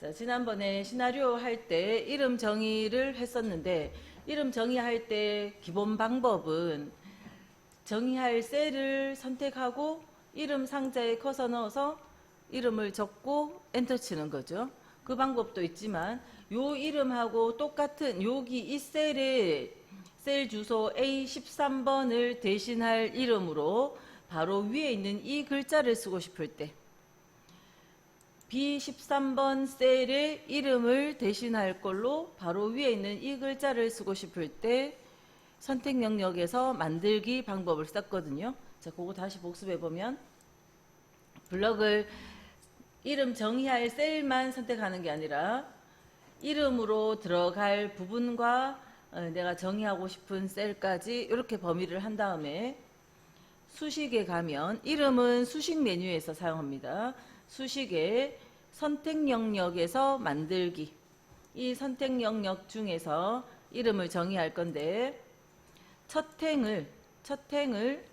자, 지난번에 시나리오 할 때 이름 정의를 했었는데, 이름 정의할 때 기본 방법은 정의할 셀을 선택하고 이름 상자에 커서 넣어서 이름을 적고 엔터 치는 거죠. 그 방법도 있지만 요 이름하고 똑같은 여기 이 셀에 셀 주소 A13번을 대신할 이름으로 바로 위에 있는 이 글자를 쓰고 싶을 때 B13번 셀의 이름을 대신할 걸로 바로 위에 있는 이 글자를 쓰고 싶을 때 선택 영역에서 만들기 방법을 썼거든요. 자, 그거 다시 복습해 보면 블럭을 이름 정의할 셀만 선택하는 게 아니라 이름으로 들어갈 부분과 내가 정의하고 싶은 셀까지 이렇게 범위를 한 다음에 수식에 가면 이름은 수식 메뉴에서 사용합니다. 수식에 선택 영역에서 만들기, 이 선택 영역 중에서 이름을 정의할 건데 첫 행을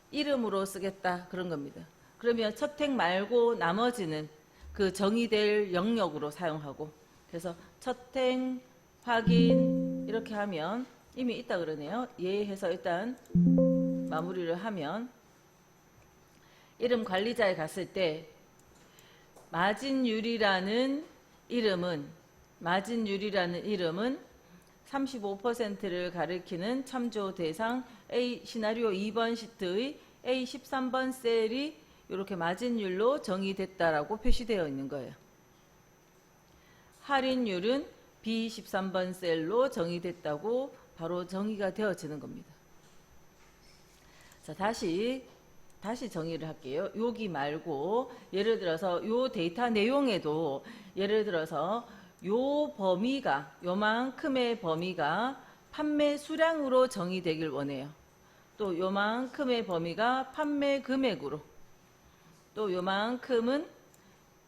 이름으로 쓰겠다 그런 겁니다. 그러면 첫 행 말고 나머지는 그 정의될 영역으로 사용하고, 그래서 첫 행 확인 이렇게 하면 이미 있다 그러네요. 예 해서 일단 마무리를 하면 이름 관리자에 갔을 때 마진율이라는 이름은 35%를 가리키는 참조 대상 시나리오 2번 시트의 A13번 셀이 이렇게 마진율로 정의됐다라고 표시되어 있는 거예요. 할인율은 B13번 셀로 정의됐다고 바로 정의가 되어지는 겁니다. 자, 다시 정의를 할게요. 여기 말고 예를 들어서 요 데이터 내용에도 예를 들어서 요 범위가 요만큼의 범위가 판매 수량으로 정의되길 원해요. 또 요만큼의 범위가 판매 금액으로, 또 요만큼은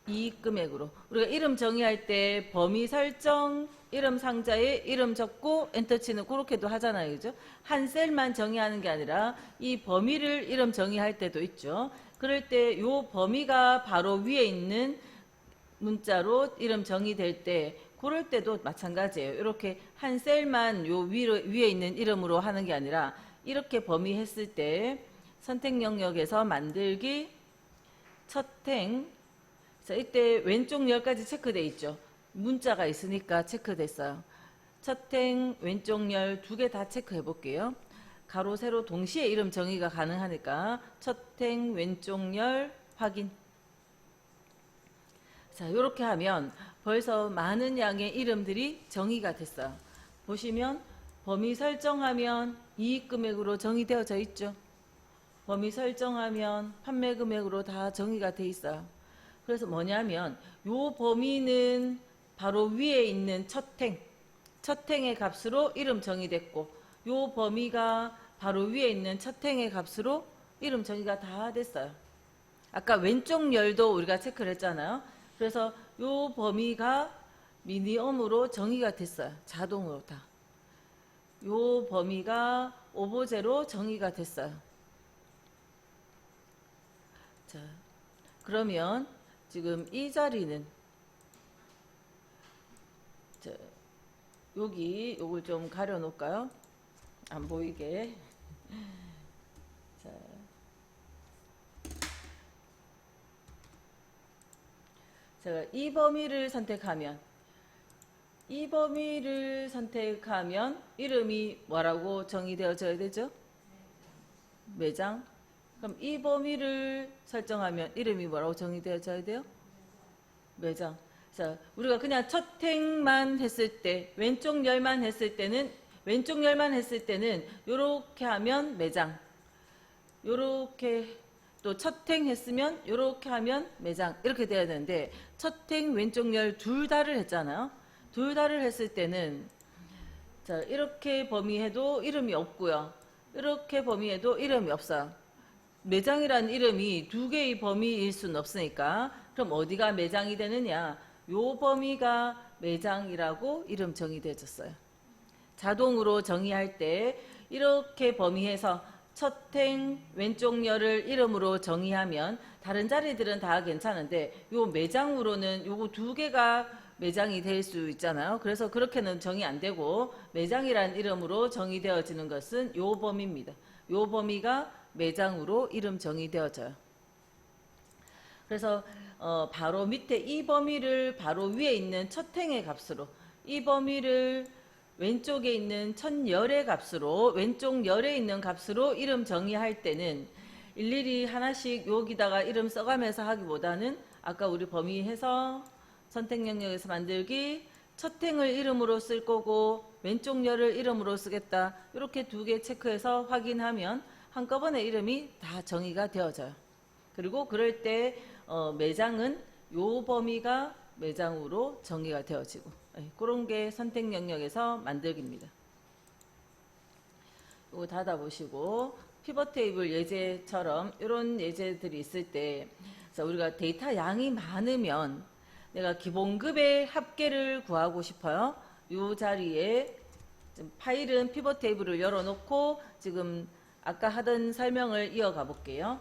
이익 금액으로. 우리가 이름 정의할 때 범위 설정, 이름 상자에 이름 적고 엔터 치는 그렇게도 하잖아요. 그죠? 한 셀만 정의하는 게 아니라 이 범위를 이름 정의할 때도 있죠. 그럴 때 요 범위가 바로 위에 있는 문자로 이름 정의될 때 그럴 때도 마찬가지예요. 이렇게 한 셀만 요 위에 있는 이름으로 하는 게 아니라 이렇게 범위했을 때 선택 영역에서 만들기 첫행. 자, 이때 왼쪽 열까지 체크돼 있죠. 문자가 있으니까 체크됐어요. 첫행 왼쪽 열 두 개 다 체크해 볼게요. 가로 세로 동시에 이름 정의가 가능하니까 첫행 왼쪽 열 확인. 자, 이렇게 하면 벌써 많은 양의 이름들이 정의가 됐어요. 보시면 범위 설정하면 이익 금액으로 정의되어져 있죠. 범위 설정하면 판매 금액으로 다 정의가 돼 있어요. 그래서 뭐냐면 요 범위는 바로 위에 있는 첫 행의 값으로 이름 정의됐고, 요 범위가 바로 위에 있는 첫 행의 값으로 이름 정의가 다 됐어요. 아까 왼쪽 열도 우리가 체크를 했잖아요. 그래서 요 범위가 미니멈으로 정의가 됐어요. 자동으로 다. 요 범위가 오버제로 정의가 됐어요. 자, 그러면 지금 이 자리는 자, 여기 요걸 좀 가려 놓을까요? 안 보이게. 자, 제가 이 범위를 선택하면 이름이 뭐라고 정의되어져야 되죠? 매장. 그럼 이 범위를 설정하면 이름이 뭐라고 정의되어져야 돼요? 매장. 자, 우리가 그냥 첫 행만 했을 때, 왼쪽 열만 했을 때는 요렇게 하면 매장. 요렇게 또 첫 행 했으면 요렇게 하면 매장. 이렇게 돼야 되는데 첫 행 왼쪽 열 둘 다를 했잖아요. 둘 다를 했을 때는 자, 이렇게 범위해도 이름이 없고요. 이렇게 범위해도 이름이 없어요. 매장이라는 이름이 두 개의 범위일 수는 없으니까 그럼 어디가 매장이 되느냐? 요 범위가 매장이라고 이름 정의되어졌어요. 자동으로 정의할 때 이렇게 범위해서 첫행 왼쪽 열을 이름으로 정의하면 다른 자리들은 다 괜찮은데 요 매장으로는 요거 두 개가 매장이 될 수 있잖아요. 그래서 그렇게는 정의 안 되고 매장이란 이름으로 정의되어지는 것은 요 범위입니다. 요 범위가 매장으로 이름 정의되어져요. 그래서 바로 밑에 이 범위를 바로 위에 있는 첫 행의 값으로, 이 범위를 왼쪽에 있는 첫 열의 값으로, 왼쪽 열에 있는 값으로 이름 정의할 때는 일일이 하나씩 여기다가 이름 써가면서 하기보다는 아까 우리 범위해서 선택 영역에서 만들기, 첫 행을 이름으로 쓸 거고 왼쪽 열을 이름으로 쓰겠다, 이렇게 두 개 체크해서 확인하면 한꺼번에 이름이 다 정의가 되어져요. 그리고 그럴 때 매장은 요 범위가 매장으로 정의가 되어지고, 그런 게 선택 영역에서 만들기입니다. 이거 닫아보시고 피벗 테이블 예제처럼 이런 예제들이 있을 때, 자, 우리가 데이터 양이 많으면 내가 기본급의 합계를 구하고 싶어요. 이 자리에 파일은 피벗 테이블을 열어놓고 지금 아까 하던 설명을 이어가 볼게요.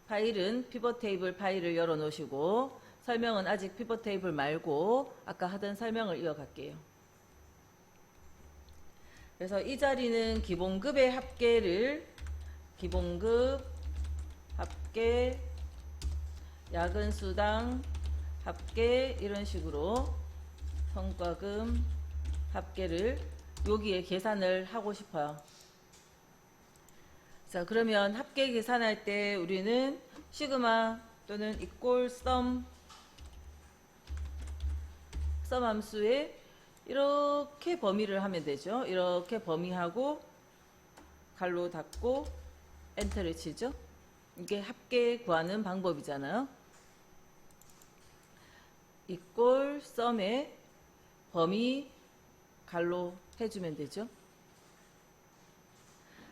파일은 피벗 테이블 파일을 열어놓으시고 설명은 아직 피벗 테이블 말고 아까 하던 설명을 이어갈게요. 그래서 이 자리는 기본급의 합계를 기본급 합계 야근수당 합계 이런 식으로 성과금 합계를 여기에 계산을 하고 싶어요. 자, 그러면 합계 계산할 때 우리는 시그마 또는 equal sum 함수에 이렇게 범위를 하면 되죠. 이렇게 범위하고 갈로 닫고 엔터를 치죠. 이게 합계 구하는 방법이잖아요. equal sum에 범위 갈로 해주면 되죠.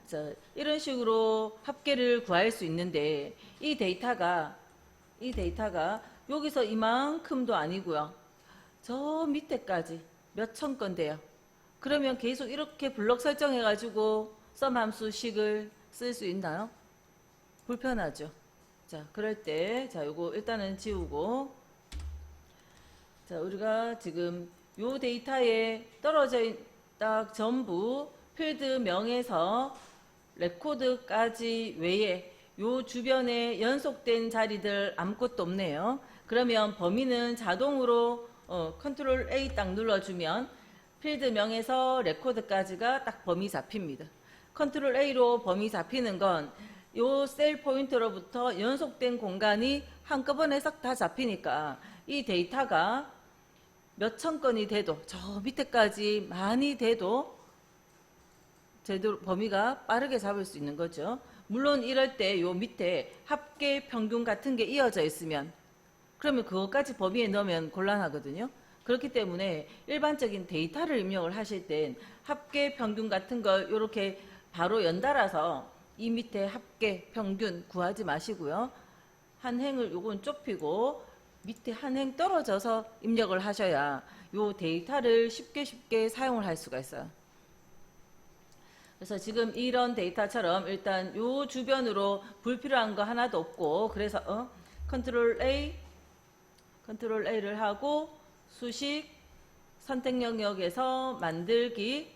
자, 이런 식으로 합계를 구할 수 있는데 이 데이터가 여기서 이만큼도 아니고요. 저 밑에까지 몇천 건데요. 그러면 계속 이렇게 블럭 설정해 가지고 sum 함수식을 쓸 수 있나요? 불편하죠. 자, 그럴 때 자, 요거 일단은 지우고, 자, 우리가 지금 요 데이터에 떨어져 딱 전부 필드 명에서 레코드까지 외에 요 주변에 연속된 자리들 아무것도 없네요. 그러면 범위는 자동으로 컨트롤 A 딱 눌러주면 필드명에서 레코드까지가 딱 범위 잡힙니다. 컨트롤 A로 범위 잡히는 건 요 셀 포인트로부터 연속된 공간이 한꺼번에 싹 다 잡히니까 이 데이터가 몇천 건이 돼도 저 밑에까지 많이 돼도 제대로 범위가 빠르게 잡을 수 있는 거죠. 물론 이럴 때 요 밑에 합계 평균 같은 게 이어져 있으면 그러면 그것까지 범위에 넣으면 곤란하거든요. 그렇기 때문에 일반적인 데이터를 입력을 하실 땐 합계 평균 같은 걸 이렇게 바로 연달아서 이 밑에 합계 평균 구하지 마시고요. 한 행을 요건 좁히고 밑에 한 행 떨어져서 입력을 하셔야 요 데이터를 쉽게 사용을 할 수가 있어요. 그래서 지금 이런 데이터처럼 일단 요 주변으로 불필요한 거 하나도 없고, 그래서 컨트롤 A를 하고 수식 선택 영역에서 만들기,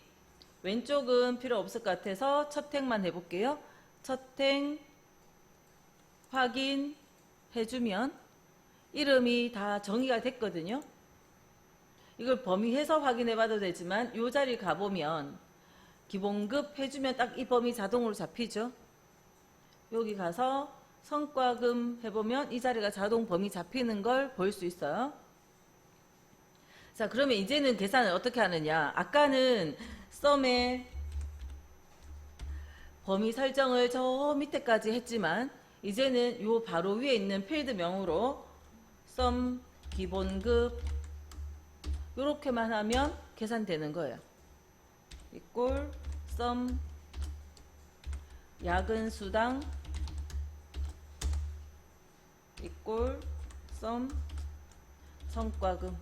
왼쪽은 필요 없을 것 같아서 첫 행만 해볼게요. 첫 행 확인 해주면 이름이 다 정의가 됐거든요. 이걸 범위해서 확인해 봐도 되지만 요 자리 가보면 기본급 해주면 딱 이 범위 자동으로 잡히죠. 여기 가서 성과금 해보면 이 자리가 자동 범위 잡히는 걸 볼 수 있어요. 자, 그러면 이제는 계산을 어떻게 하느냐. 아까는 썸의 범위 설정을 저 밑에까지 했지만 이제는 요 바로 위에 있는 필드명으로 썸 기본급 요렇게만 하면 계산되는 거예요. 이꼴 썸 야근수당 이꼴 썸 성과금.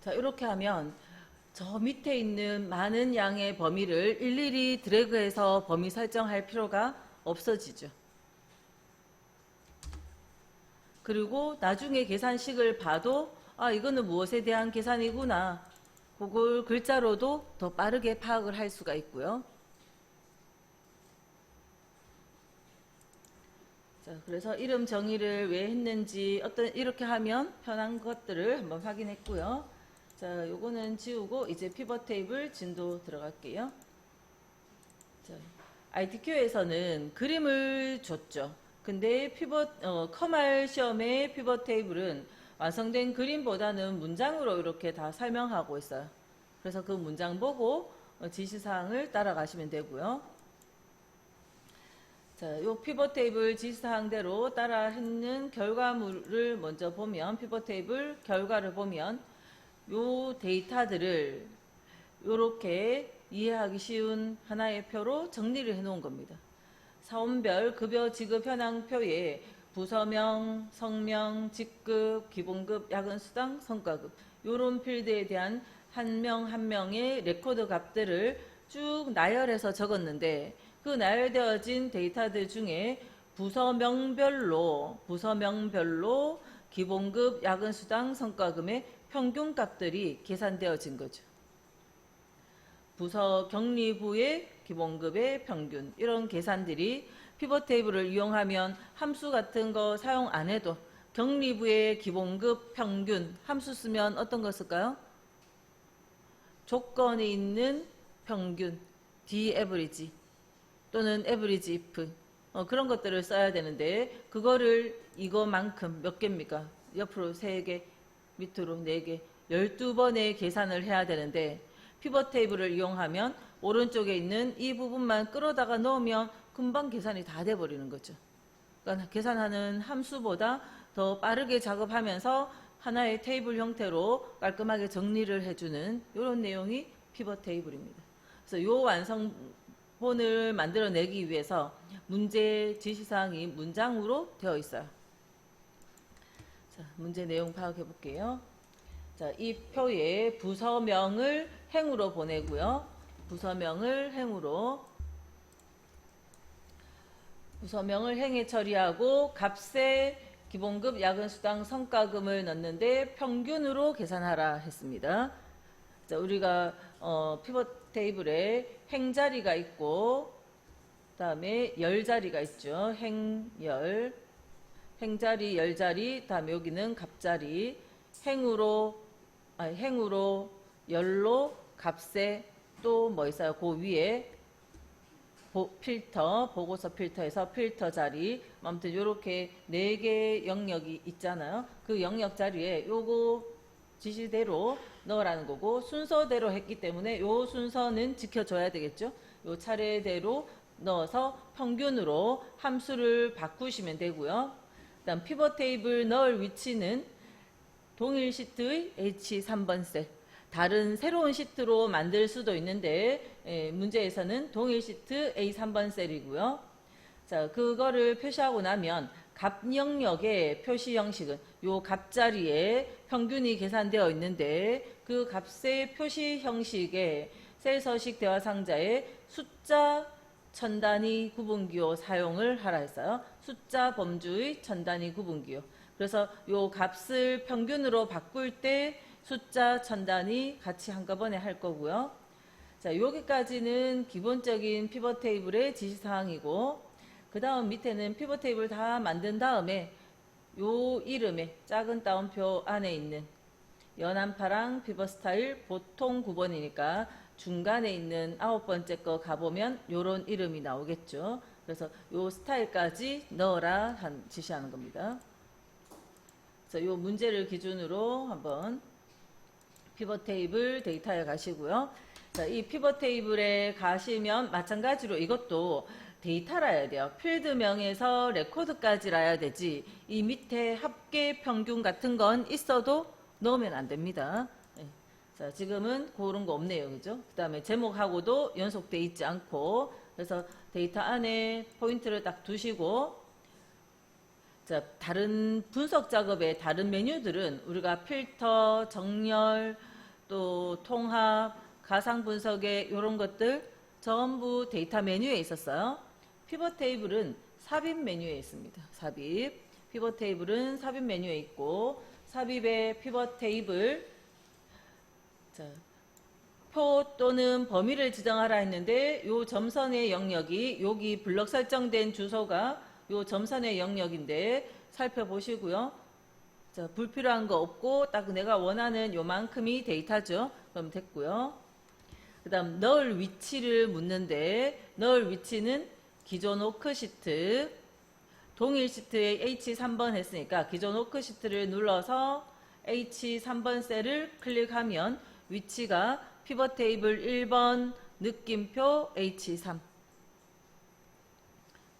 자, 이렇게 하면 저 밑에 있는 많은 양의 범위를 일일이 드래그해서 범위 설정할 필요가 없어지죠. 그리고 나중에 계산식을 봐도 아, 이거는 무엇에 대한 계산이구나. 그걸 글자로도 더 빠르게 파악을 할 수가 있고요. 자, 그래서 이름 정의를 왜 했는지 이렇게 하면 편한 것들을 한번 확인했고요. 자, 요거는 지우고 이제 피벗 테이블 진도 들어갈게요. 자, ITQ에서는 그림을 줬죠. 근데 커말 시험의 피벗 테이블은 완성된 그림보다는 문장으로 이렇게 다 설명하고 있어요. 그래서 그 문장 보고 지시사항을 따라가시면 되고요. 자, 요 피벗 테이블 지시사항대로 따라 했는 결과물을 먼저 보면, 피벗 테이블 결과를 보면 요 데이터들을 요렇게 이해하기 쉬운 하나의 표로 정리를 해 놓은 겁니다. 사원별 급여 지급 현황표에 부서명, 성명, 직급, 기본급, 야근수당, 성과급 요런 필드에 대한 한 명 한 명의 레코드 값들을 쭉 나열해서 적었는데, 그 나열되어진 데이터들 중에 부서명별로 기본급, 야근수당, 성과금의 평균 값들이 계산되어진 거죠. 부서 격리부의 기본급의 평균, 이런 계산들이 피벗 테이블을 이용하면 함수 같은 거 사용 안 해도 격리부의 기본급 평균 함수 쓰면 어떤 거 쓸까요? 조건에 있는 평균, D-average 또는 average if 그런 것들을 써야 되는데, 그거를 이거만큼 몇 개입니까? 옆으로 3개, 밑으로 4개, 12번의 계산을 해야 되는데, 피벗 테이블을 이용하면 오른쪽에 있는 이 부분만 끌어다가 넣으면 금방 계산이 다 돼버리는 거죠. 그러니까 계산하는 함수보다 더 빠르게 작업하면서 하나의 테이블 형태로 깔끔하게 정리를 해주는 이런 내용이 피벗 테이블입니다. 그래서 이 완성본을 만들어내기 위해서 문제 지시사항이 문장으로 되어 있어요. 자, 문제 내용 파악해 볼게요. 자, 이 표에 부서명을 행으로 보내고요. 부서명을 행에 처리하고 값에 기본급, 야근수당, 성과금을 넣는데 평균으로 계산하라 했습니다. 자, 우리가 피벗 테이블에 행자리가 있고 다음에 열자리가 있죠. 행자리, 열자리, 다음에 여기는 값자리. 행으로, 열로, 값에 또 뭐 있어요? 그 위에 필터, 보고서 필터에서 필터 자리, 아무튼 이렇게 4개 영역이 있잖아요. 그 영역 자리에 요거 지시대로 넣으라는 거고, 순서대로 했기 때문에 요 순서는 지켜줘야 되겠죠. 요 차례대로 넣어서 평균으로 함수를 바꾸시면 되고요. 그다음 피벗 테이블 넣을 위치는 동일 시트의 H3번 셀, 다른 새로운 시트로 만들 수도 있는데 문제에서는 동일 시트 A3번 셀이고요. 자, 그거를 표시하고 나면 값 영역의 표시 형식은 요 값자리에 평균이 계산되어 있는데, 그 값의 표시 형식에 셀 서식 대화 상자에 숫자 천 단위 구분기호 사용을 하라 했어요. 숫자 범주의 천 단위 구분기호. 그래서 요 값을 평균으로 바꿀 때 숫자 천 단위 같이 한꺼번에 할 거고요. 자, 여기까지는 기본적인 피벗 테이블의 지시사항이고, 그 다음 밑에는 피벗 테이블 다 만든 다음에 요 이름에 작은 따옴표 안에 있는 연한파랑 피벗 스타일 보통 9번이니까 중간에 있는 9번째 거 가보면 요런 이름이 나오겠죠. 그래서 요 스타일까지 넣어라 지시하는 겁니다. 그래서 요 문제를 기준으로 한번 피벗 테이블 데이터에 가시고요. 자, 이 피벗 테이블에 가시면 마찬가지로 이것도 데이터라야 돼요. 필드명에서 레코드까지라야 되지, 이 밑에 합계 평균 같은 건 있어도 넣으면 안 됩니다. 네. 자, 지금은 그런 거 없네요. 그죠? 그 다음에 제목하고도 연속돼 있지 않고, 그래서 데이터 안에 포인트를 딱 두시고, 자, 다른 분석 작업의 다른 메뉴들은 우리가 필터, 정렬, 또 통합, 가상 분석의 이런 것들 전부 데이터 메뉴에 있었어요. 피벗 테이블은 삽입 메뉴에 있습니다. 삽입. 피벗 테이블은 삽입 메뉴에 있고, 삽입의 피벗 테이블, 자, 표 또는 범위를 지정하라 했는데 요 점선의 영역이 여기 블럭 설정된 주소가 요 점선의 영역인데 살펴보시고요. 자, 불필요한 거 없고 딱 내가 원하는 요만큼이 데이터죠. 그럼 됐고요. 그 다음 넣을 위치를 묻는데 넣을 위치는 기존 워크시트 동일 시트에 H3번 했으니까 기존 워크시트를 눌러서 H3번 셀을 클릭하면 위치가 피벗 테이블 1번 느낌표 H3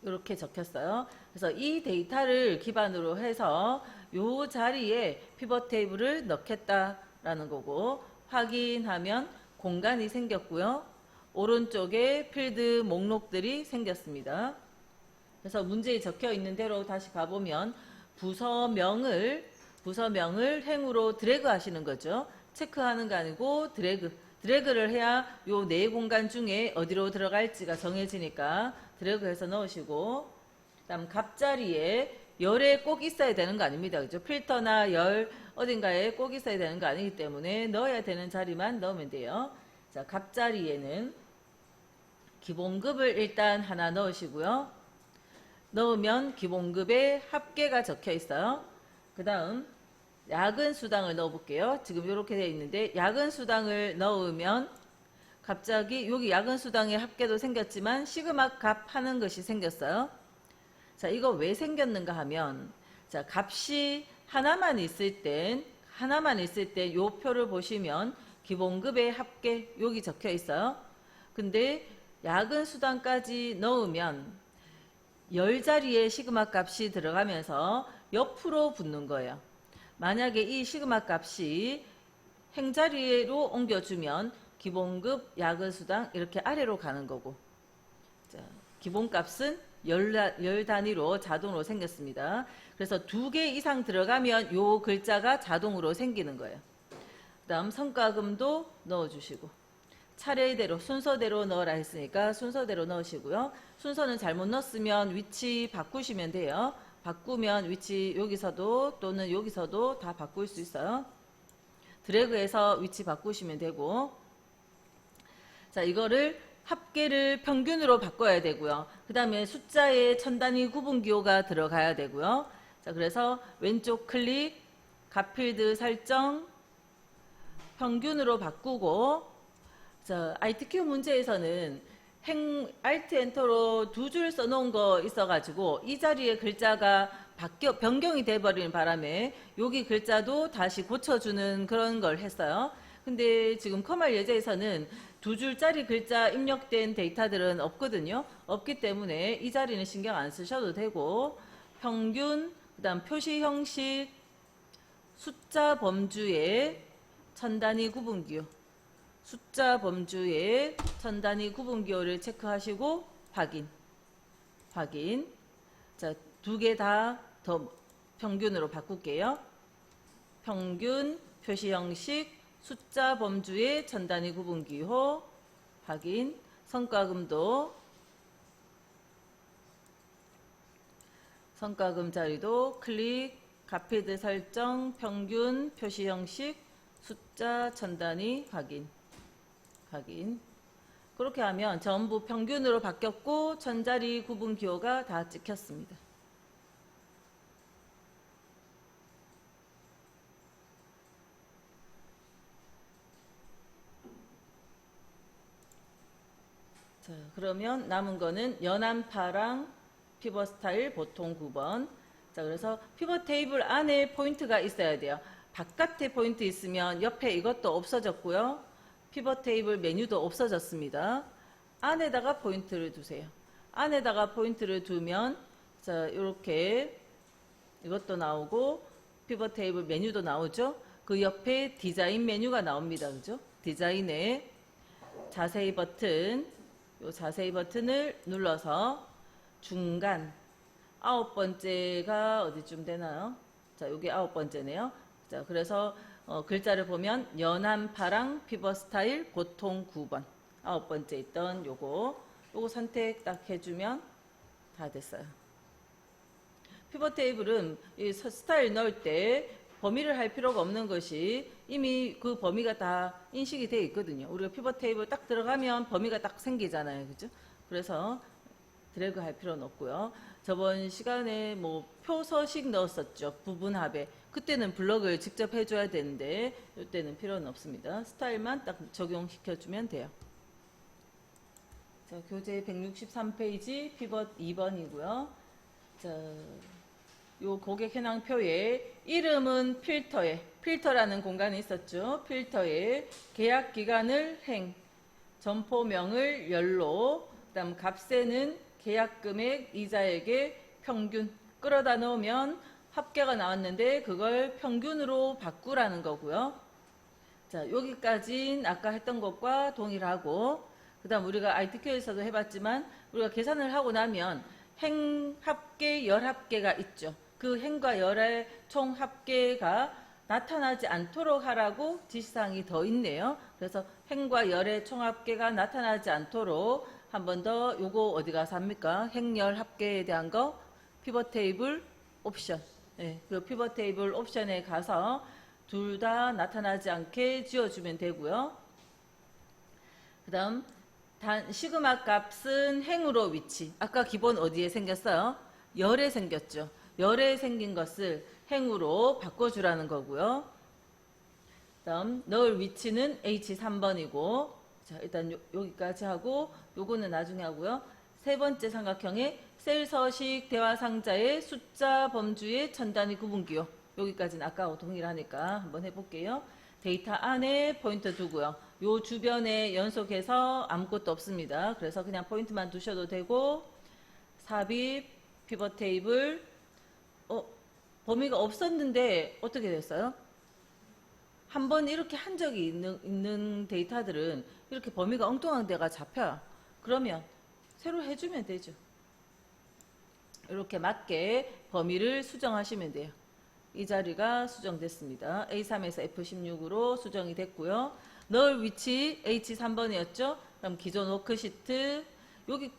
이렇게 적혔어요. 그래서 이 데이터를 기반으로 해서 이 자리에 피벗 테이블을 넣겠다라는 거고 확인하면 공간이 생겼고요. 오른쪽에 필드 목록들이 생겼습니다. 그래서 문제에 적혀 있는 대로 다시 가보면 부서명을 행으로 드래그 하시는 거죠. 체크하는 거 아니고 드래그를 해야 요 네 공간 중에 어디로 들어갈지가 정해지니까 드래그해서 넣으시고 그다음 갑자리에 열에 꼭 있어야 되는 거 아닙니다. 그죠? 필터나 열 어딘가에 꼭 있어야 되는 거 아니기 때문에 넣어야 되는 자리만 넣으면 돼요. 자, 갑자리에는 기본급을 일단 하나 넣으시고요. 넣으면 기본급에 합계가 적혀 있어요. 그 다음 야근 수당을 넣어 볼게요. 지금 이렇게 되어 있는데 야근 수당을 넣으면 갑자기 여기 야근 수당의 합계도 생겼지만 시그마 값 하는 것이 생겼어요. 자, 이거 왜 생겼는가 하면 자, 값이 하나만 있을 땐 요 표를 보시면 기본급의 합계 여기 적혀 있어요. 근데 야근 수당까지 넣으면 10자리의 시그마 값이 들어가면서 옆으로 붙는 거예요. 만약에 이 시그마 값이 행자리로 옮겨주면 기본급 야근수당 이렇게 아래로 가는 거고 자, 기본값은 열 단위로 자동으로 생겼습니다. 그래서 2개 이상 들어가면 요 글자가 자동으로 생기는 거예요. 그 다음 성과금도 넣어주시고 차례대로 순서대로 넣으라 했으니까 순서대로 넣으시고요. 순서는 잘못 넣었으면 위치 바꾸시면 돼요. 바꾸면 위치 여기서도 또는 여기서도 다 바꿀 수 있어요. 드래그해서 위치 바꾸시면 되고 자, 이거를 합계를 평균으로 바꿔야 되고요. 그 다음에 숫자에 천단위 구분기호가 들어가야 되고요. 자, 그래서 왼쪽 클릭, 값필드 설정, 평균으로 바꾸고 자, ITQ 문제에서는 Alt 엔터로 2줄 써놓은 거 있어가지고 이 자리에 글자가 변경이 돼버리는 바람에 여기 글자도 다시 고쳐주는 그런 걸 했어요. 근데 지금 커말 예제에서는 2줄짜리 글자 입력된 데이터들은 없거든요. 없기 때문에 이 자리는 신경 안 쓰셔도 되고 평균, 그 다음 표시 형식, 숫자 범주의 천단위 구분기호 숫자 범주의 천단위 구분기호를 체크하시고 확인. 자, 2개 다 더 평균으로 바꿀게요. 평균, 표시 형식, 숫자 범주의 천단위 구분기호 확인. 성과금도 성과금 자리도 클릭, 값필드 설정, 평균, 표시 형식, 숫자 천단위 확인. 그렇게 하면 전부 평균으로 바뀌었고 천자리 구분 기호가 다 찍혔습니다. 자, 그러면 남은 거는 연한 파랑 피벗 스타일 보통 9번. 자, 그래서 피벗 테이블 안에 포인트가 있어야 돼요. 바깥에 포인트 있으면 옆에 이것도 없어졌고요. 피벗 테이블 메뉴도 없어졌습니다. 안에다가 포인트를 두세요. 안에다가 포인트를 두면 자, 이렇게 이것도 나오고 피벗 테이블 메뉴도 나오죠. 그 옆에 디자인 메뉴가 나옵니다. 그죠? 디자인에 자세히 버튼, 요 자세히 버튼을 눌러서 중간 9번째가 어디쯤 되나요? 자, 여기 9번째네요. 자, 그래서 글자를 보면 연한 파랑 피벗 스타일 보통 9번 9번째 있던 요거 선택 딱 해주면 다 됐어요. 피벗 테이블은 이 스타일 넣을 때 범위를 할 필요가 없는 것이 이미 그 범위가 다 인식이 되어 있거든요. 우리가 피벗 테이블 딱 들어가면 범위가 딱 생기잖아요. 그죠? 그래서 드래그 할 필요는 없고요. 저번 시간에 뭐 표서식 넣었었죠. 부분합에. 그때는 블럭을 직접 해줘야 되는데 이때는 필요는 없습니다. 스타일만 딱 적용시켜주면 돼요. 자, 교재 163페이지 피벗 2번이고요. 자, 요 고객 현황표에 이름은 필터라는 공간이 있었죠. 필터에 계약 기간을 행, 점포명을 열로, 그다음 값세는 계약 금액 이자에게 평균 끌어다 놓으면 합계가 나왔는데 그걸 평균으로 바꾸라는 거고요. 자, 여기까지는 아까 했던 것과 동일하고, 그 다음 우리가 ITQ에서도 해봤지만 우리가 계산을 하고 나면 행 합계, 열 합계가 있죠. 그 행과 열의 총 합계가 나타나지 않도록 하라고 지시사항이 더 있네요. 그래서 행과 열의 총 합계가 나타나지 않도록 한 번 더 요거 어디 가서 합니까? 행열 합계에 대한 거 피벗 테이블 옵션. 네, 그 피벗 테이블 옵션에 가서 둘 다 나타나지 않게 지어주면 되고요. 그 다음 시그마 값은 행으로 위치. 아까 기본 어디에 생겼어요? 열에 생겼죠. 열에 생긴 것을 행으로 바꿔주라는 거고요. 다음 넣을 위치는 H3번이고, 자 일단 여기까지 하고 요거는 나중에 하고요. 세 번째 삼각형의 셀 서식 대화 상자의 숫자 범주의 천 단위 구분기호. 여기까지는 아까하고 동일하니까 한번 해볼게요. 데이터 안에 포인트 두고요. 요 주변에 연속해서 아무것도 없습니다. 그래서 그냥 포인트만 두셔도 되고, 삽입, 피벗 테이블, 범위가 없었는데 어떻게 됐어요? 한번 이렇게 한 적이 있는 데이터들은 이렇게 범위가 엉뚱한 데가 잡혀요. 그러면 새로 해주면 되죠. 이렇게 맞게 범위를 수정하시면 돼요. 이 자리가 수정됐습니다. A3에서 F16으로 수정이 됐고요. 넣을 위치 H3번이었죠. 그럼 기존 워크시트 여기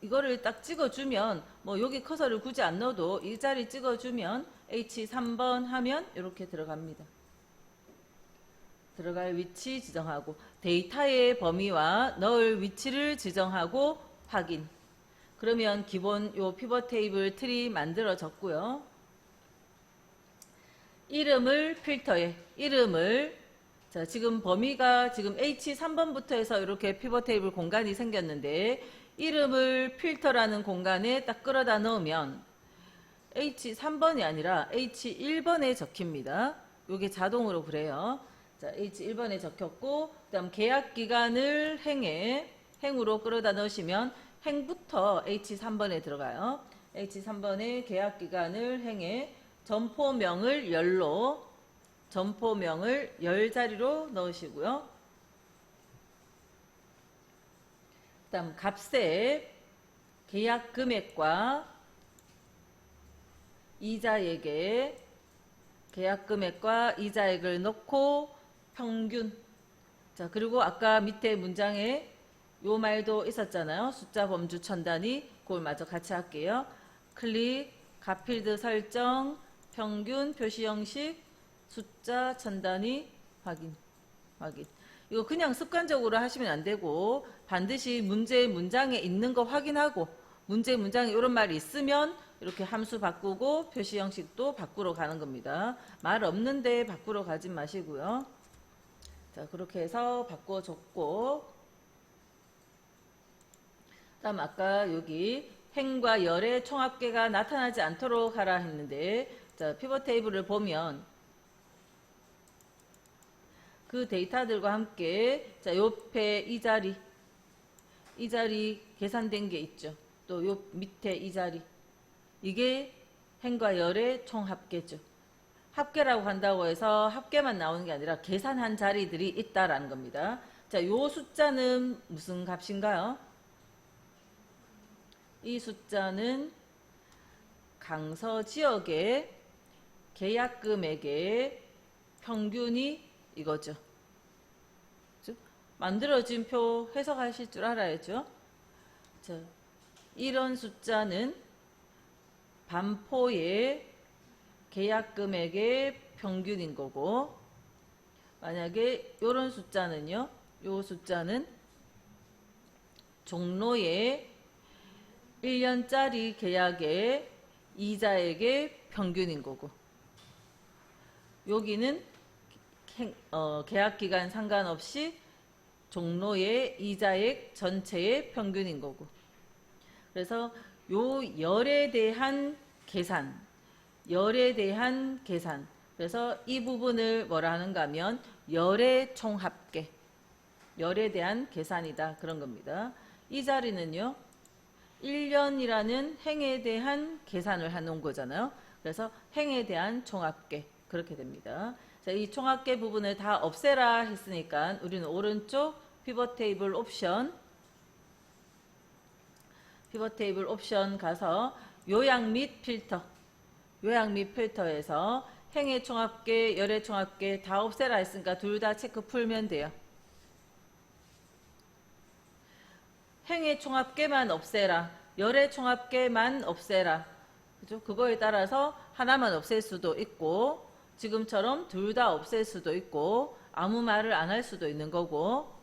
이거를 딱 찍어주면 뭐 여기 커서를 굳이 안 넣어도 이 자리 찍어주면 H3번 하면 이렇게 들어갑니다. 들어갈 위치 지정하고 데이터의 범위와 넣을 위치를 지정하고 확인. 그러면 기본 요 피벗 테이블 틀이 만들어졌고요. 이름을 필터에 이름을 자 지금 범위가 지금 H3번부터 해서 이렇게 피벗 테이블 공간이 생겼는데 이름을 필터라는 공간에 딱 끌어다 넣으면 H3번이 아니라 H1번에 적힙니다. 이게 자동으로 그래요. 자, H1번에 적혔고 그 다음 계약 기간을 행으로 끌어다 넣으시면 행부터 H3번에 들어가요. H3번에 계약 기간을 행에 점포명을 열로 점포명을 열 자리로 넣으시고요. 그 다음 값에 계약 금액과 이자액에 계약 금액과 이자액을 넣고 평균. 자, 그리고 아까 밑에 문장에 요 말도 있었잖아요. 숫자 범주 천 단위. 그걸 마저 같이 할게요. 클릭, 값필드 설정, 평균, 표시 형식, 숫자 천 단위, 확인. 이거 그냥 습관적으로 하시면 안 되고 반드시 문제 문장에 있는 거 확인하고 문제 문장에 이런 말이 있으면 이렇게 함수 바꾸고 표시 형식도 바꾸러 가는 겁니다. 말 없는데 바꾸러 가지 마시고요. 자, 그렇게 해서 바꿔줬고 다음 아까 여기 행과 열의 총합계가 나타나지 않도록 하라 했는데 자, 피벗 테이블을 보면 그 데이터들과 함께 자, 옆에 이 자리 계산된 게 있죠. 또 요 밑에 이 자리 이게 행과 열의 총합계죠. 합계라고 한다고 해서 합계만 나오는 게 아니라 계산한 자리들이 있다라는 겁니다. 자, 요 숫자는 무슨 값인가요? 이 숫자는 강서 지역의 계약 금액의 평균이 이거죠. 만들어진 표 해석하실 줄 알아야죠. 자, 이런 숫자는 반포의 계약 금액의 평균인 거고, 만약에 요런 숫자는요, 요 숫자는 종로의 1년짜리 계약의 이자액의 평균인 거고, 여기는 계약기간 상관없이 종로의 이자액 전체의 평균인 거고, 그래서 요 열에 대한 계산, 그래서 이 부분을 뭐라 하는가 하면 열의 총합계, 열에 대한 계산이다, 그런 겁니다. 이 자리는요, 1년이라는 행에 대한 계산을 해놓은 거잖아요. 그래서 행에 대한 총합계, 그렇게 됩니다. 자, 이 총합계 부분을 다 없애라 했으니까 우리는 오른쪽 피벗 테이블 옵션 가서 요약 및 필터에서 행의 총합계, 열의 총합계 다 없애라 했으니까 둘 다 체크 풀면 돼요. 행의 총합계만 없애라, 열의 총합계만 없애라. 그죠? 그거에 따라서 하나만 없앨 수도 있고, 지금처럼 둘 다 없앨 수도 있고, 아무 말을 안 할 수도 있는 거고.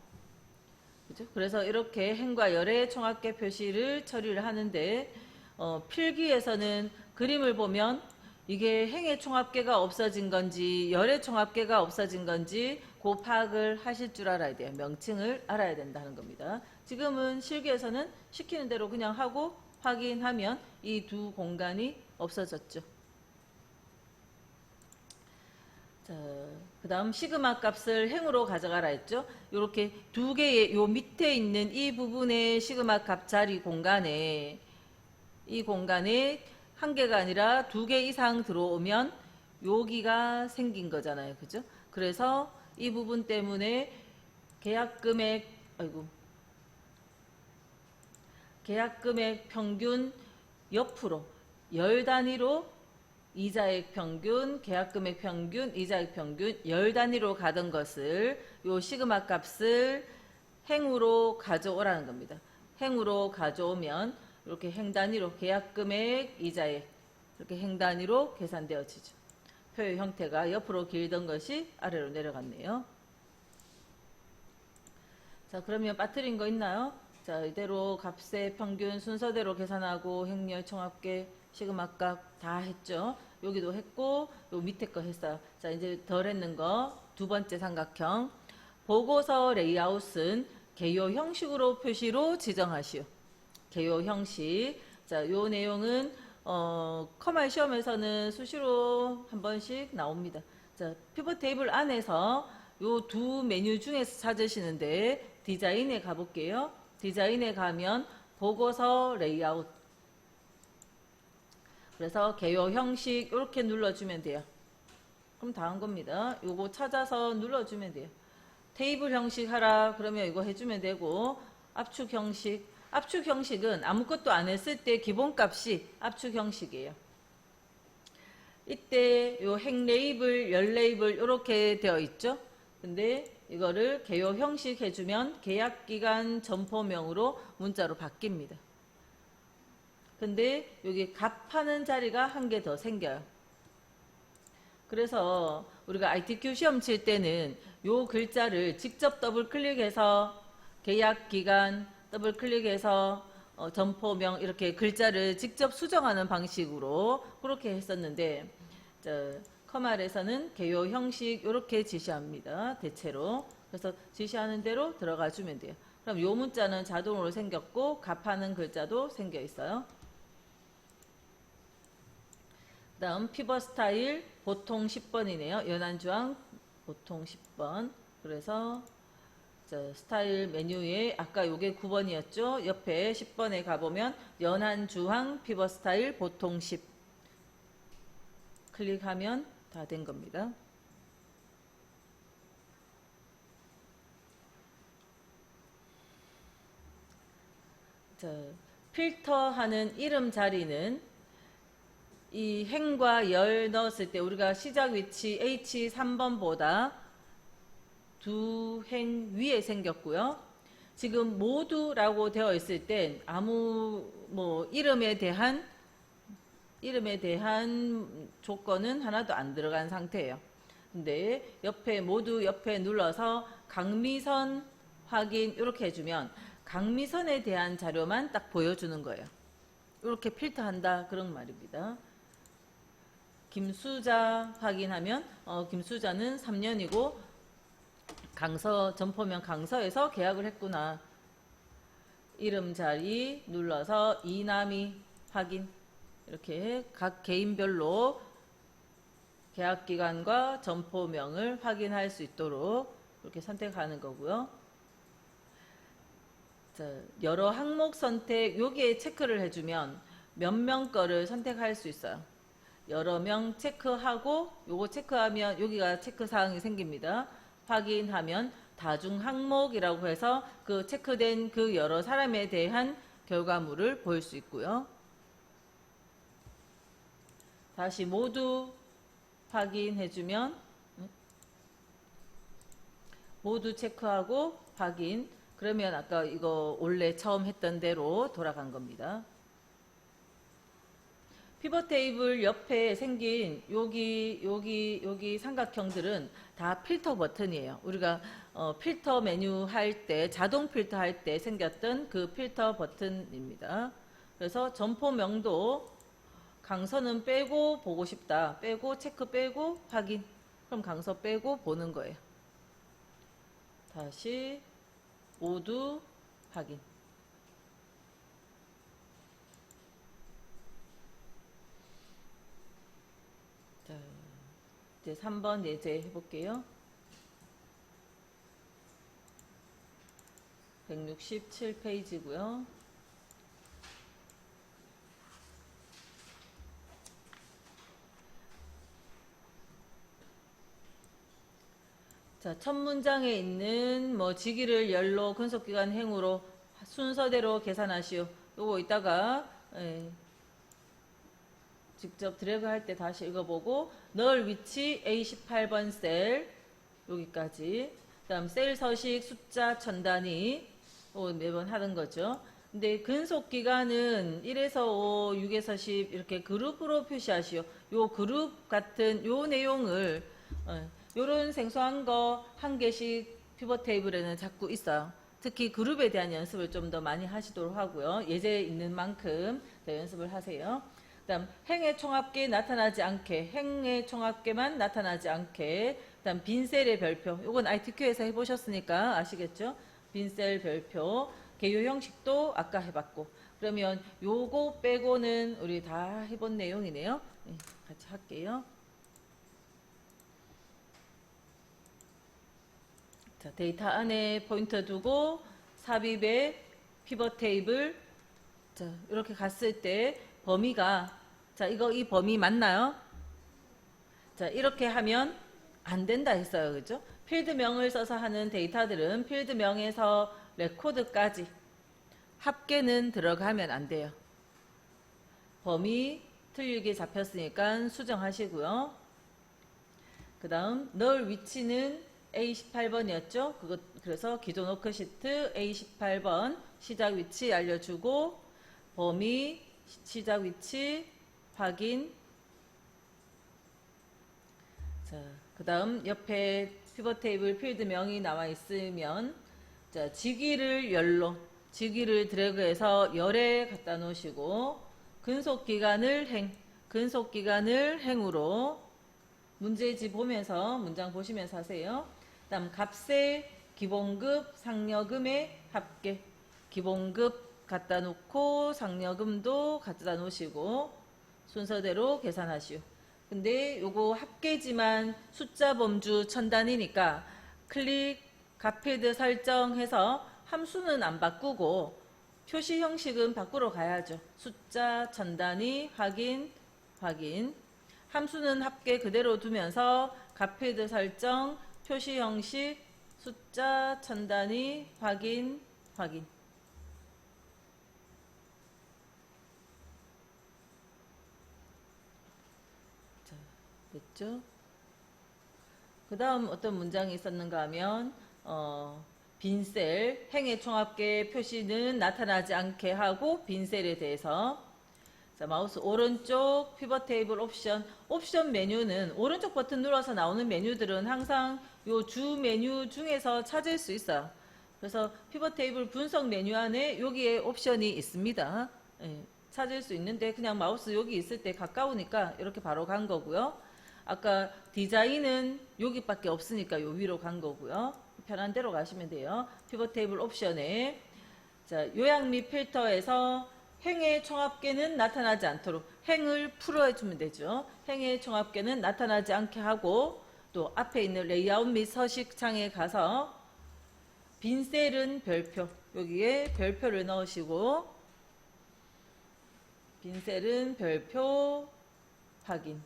그죠? 그래서 이렇게 행과 열의 총합계 표시를 처리를 하는데, 필기에서는 그림을 보면 이게 행의 총합계가 없어진 건지 열의 총합계가 없어진 건지 그 파악을 하실 줄 알아야 돼요. 명칭을 알아야 된다는 겁니다. 지금은 실기에서는 시키는 대로 그냥 하고 확인하면 이 두 공간이 없어졌죠. 자, 그 다음 시그마 값을 행으로 가져가라 했죠. 이렇게 두 개의 요 밑에 있는 이 부분의 시그마 값 자리 공간에, 이 공간에 한 개가 아니라 두 개 이상 들어오면 여기가 생긴 거잖아요. 그죠? 그래서 이 부분 때문에 계약 금액 평균 옆으로 열 단위로 이자액 평균, 계약금액 평균, 이자액 평균 열 단위로 가던 것을 요 시그마 값을 행으로 가져오라는 겁니다. 행으로 가져오면 이렇게 행 단위로 계약금액, 이자액 이렇게 행 단위로 계산되어지죠. 표의 형태가 옆으로 길던 것이 아래로 내려갔네요. 자, 그러면 빠뜨린 거 있나요? 자, 이대로 값의 평균 순서대로 계산하고 행렬 총합계 시그마 값 다 했죠. 여기도 했고 요 밑에 거 했어요. 자, 이제 덜 했는 거 두 번째 삼각형. 보고서 레이아웃은 개요 형식으로 표시로 지정하시오. 개요 형식. 자, 요 내용은 커말 시험에서는 수시로 한 번씩 나옵니다. 자, 피벗 테이블 안에서 요 두 메뉴 중에서 찾으시는데 디자인에 가볼게요. 디자인에 가면 보고서 레이아웃. 그래서 개요 형식 이렇게 눌러주면 돼요. 그럼 다 한 겁니다. 요거 찾아서 눌러주면 돼요. 테이블 형식 하라 그러면 이거 해주면 되고, 압축 형식은 아무것도 안 했을 때 기본값이 압축 형식이에요. 이때 요 행 레이블, 열 레이블 이렇게 되어 있죠. 근데 이거를 개요 형식 해주면 계약기간 점포명으로 문자로 바뀝니다. 근데 여기 값하는 자리가 한 개 더 생겨요. 그래서 우리가 ITQ 시험 칠 때는 요 글자를 직접 더블 클릭해서 계약기간 더블 클릭해서 점포명 이렇게 글자를 직접 수정하는 방식으로 그렇게 했었는데, 커말에서는 개요 형식 이렇게 지시합니다. 대체로. 그래서 지시하는 대로 들어가 주면 돼요. 그럼 요 문자는 자동으로 생겼고 값하는 글자도 생겨 있어요. 그 다음 피벗 스타일 보통 10번이네요. 연한주황 보통 10번. 그래서 스타일 메뉴에 아까 요게 9번이었죠. 옆에 10번에 가보면 연한주황 피벗 스타일 보통 10 클릭하면 다 된 겁니다. 자, 필터하는 이름 자리는 이 행과 열 넣었을 때 우리가 시작 위치 H3번보다 두 행 위에 생겼고요. 지금 모두라고 되어 있을 땐 아무 이름에 대한 이름에 대한 조건은 하나도 안 들어간 상태예요. 근데 옆에 눌러서 강미선 확인 이렇게 해주면 강미선에 대한 자료만 딱 보여주는 거예요. 이렇게 필터한다 그런 말입니다. 김수자 확인하면 김수자는 3년이고 점포명 강서에서 계약을 했구나. 이름 자리 눌러서 이남이 확인. 이렇게 각 개인별로 계약기간과 점포명을 확인할 수 있도록 이렇게 선택하는 거고요. 자, 여러 항목 선택 여기에 체크를 해주면 몇 명 거를 선택할 수 있어요. 여러 명 체크하고 요거 체크하면 여기가 체크사항이 생깁니다. 확인하면 다중 항목이라고 해서 그 체크된 그 여러 사람에 대한 결과물을 볼 수 있고요. 다시 모두 확인해주면 모두 체크하고 확인. 그러면 아까 이거 원래 처음 했던 대로 돌아간 겁니다. 피벗 테이블 옆에 생긴 여기 삼각형들은 다 필터 버튼이에요. 우리가 필터 메뉴 할 때, 자동 필터 할 때 생겼던 그 필터 버튼입니다. 그래서 점포명도 강서는 빼고 보고 싶다. 빼고 체크 빼고 확인. 그럼 강서 빼고 보는 거예요. 다시 모두 확인. 자, 이제 3번 예제 해볼게요. 167페이지고요. 자, 첫 문장에 있는 직위를 열로 근속기간 행으로 순서대로 계산하시오. 요거 이따가 직접 드래그 할 때 다시 읽어보고 넣을 위치 A18번 셀 여기까지. 그다음 셀 서식 숫자 천 단위 매번 하는 거죠. 근데 근속 기간은 1에서 5, 6에서 10 이렇게 그룹으로 표시하시오. 요 그룹 같은 요 내용을 요런 생소한 거 한 개씩 피벗 테이블에는 자꾸 있어요. 특히 그룹에 대한 연습을 좀 더 많이 하시도록 하고요. 예제 있는 만큼 더 연습을 하세요. 그다음 행의 총합계 나타나지 않게, 행의 총합계만 나타나지 않게. 그다음 빈셀의 별표. 요건 ITQ에서 해보셨으니까 아시겠죠? 빈셀 별표. 개요 형식도 아까 해봤고. 그러면 요거 빼고는 우리 다 해본 내용이네요. 같이 할게요. 자, 데이터 안에 포인터 두고 삽입에 피벗 테이블. 자, 이렇게 갔을 때 범위가 이 범위 맞나요? 자, 이렇게 하면 안 된다 했어요. 그죠? 필드명을 써서 하는 데이터들은 필드명에서 레코드까지 합계는 들어가면 안 돼요. 범위 틀리게 잡혔으니까 수정하시고요. 그 다음 넣을 위치는 A18번이었죠. 그래서 기존 워크시트 A18번 시작 위치 알려주고 범위 시작 위치 확인. 자, 그 다음 옆에 피벗 테이블 필드명이 나와 있으면 자, 직위를 열로 직위를 드래그해서 열에 갖다 놓으시고 근속기간을 행으로 문제지 보면서 문장 보시면서 하세요. 그 다음 값의 기본급 상여금의 합계. 기본급 갖다 놓고 상여금도 갖다 놓으시고 순서대로 계산하시오. 근데 요거 합계지만 숫자 범주 천 단위니까 클릭 값필드 설정해서 함수는 안 바꾸고 표시 형식은 바꾸러 가야죠. 숫자 천 단위 확인. 함수는 합계 그대로 두면서 값필드 설정, 표시 형식, 숫자 천 단위 확인. 자, 됐죠? 그 다음 어떤 문장이 있었는가 하면 빈셀 행의 총합계 표시는 나타나지 않게 하고 빈셀에 대해서 자, 마우스 오른쪽 피벗 테이블 옵션 메뉴는 오른쪽 버튼 눌러서 나오는 메뉴들은 항상 요 주 메뉴 중에서 찾을 수 있어요. 그래서 피벗 테이블 분석 메뉴 안에 여기에 옵션이 있습니다. 예, 찾을 수 있는데 그냥 마우스 여기 있을 때 가까우니까 이렇게 바로 간 거고요. 아까 디자인은 여기밖에 없으니까 요 위로 간 거고요. 편한 대로 가시면 돼요. 피벗 테이블 옵션에 자, 요약 및 필터에서 행의 총합계는 나타나지 않도록 행을 풀어주면 되죠. 행의 총합계는 나타나지 않게 하고 또 앞에 있는 레이아웃 및 서식 창에 가서 빈 셀은 별표 여기에 별표를 넣으시고 빈 셀은 별표 확인.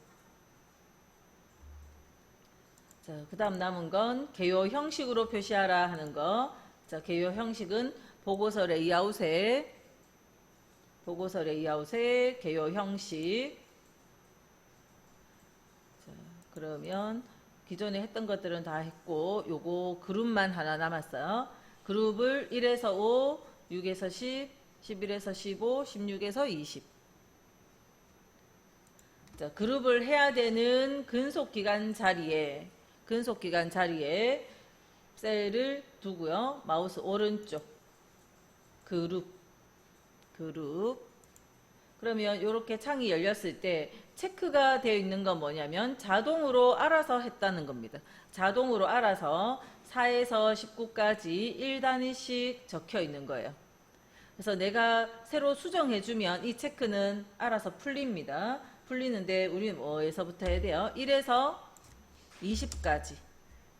자, 그 다음 남은 건 개요 형식으로 표시하라 하는 거. 자, 개요 형식은 보고서 레이아웃에 개요 형식. 자, 그러면 기존에 했던 것들은 다 했고 요거 그룹만 하나 남았어요. 그룹을 1에서 5, 6에서 10, 11에서 15, 16에서 20. 자, 그룹을 해야 되는 근속기간 자리에 셀을 두고요. 마우스 오른쪽 그룹 그러면 이렇게 창이 열렸을 때 체크가 되어 있는 건 뭐냐면 자동으로 알아서 했다는 겁니다. 자동으로 알아서 4에서 19까지 1단위씩 적혀 있는 거예요. 그래서 내가 새로 수정해주면 이 체크는 알아서 풀립니다. 풀리는데 우리는 뭐에서부터 해야 돼요? 1에서 20까지.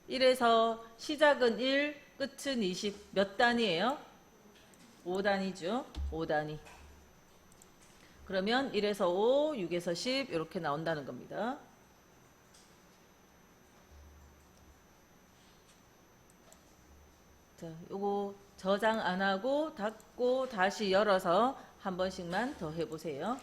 1에서 시작은 1, 끝은 20. 몇 단위예요? 5단위죠. 5단위. 그러면 1에서 5, 6에서 10 이렇게 나온다는 겁니다. 자, 요거 저장 안 하고 닫고 다시 열어서 한 번씩만 더 해보세요.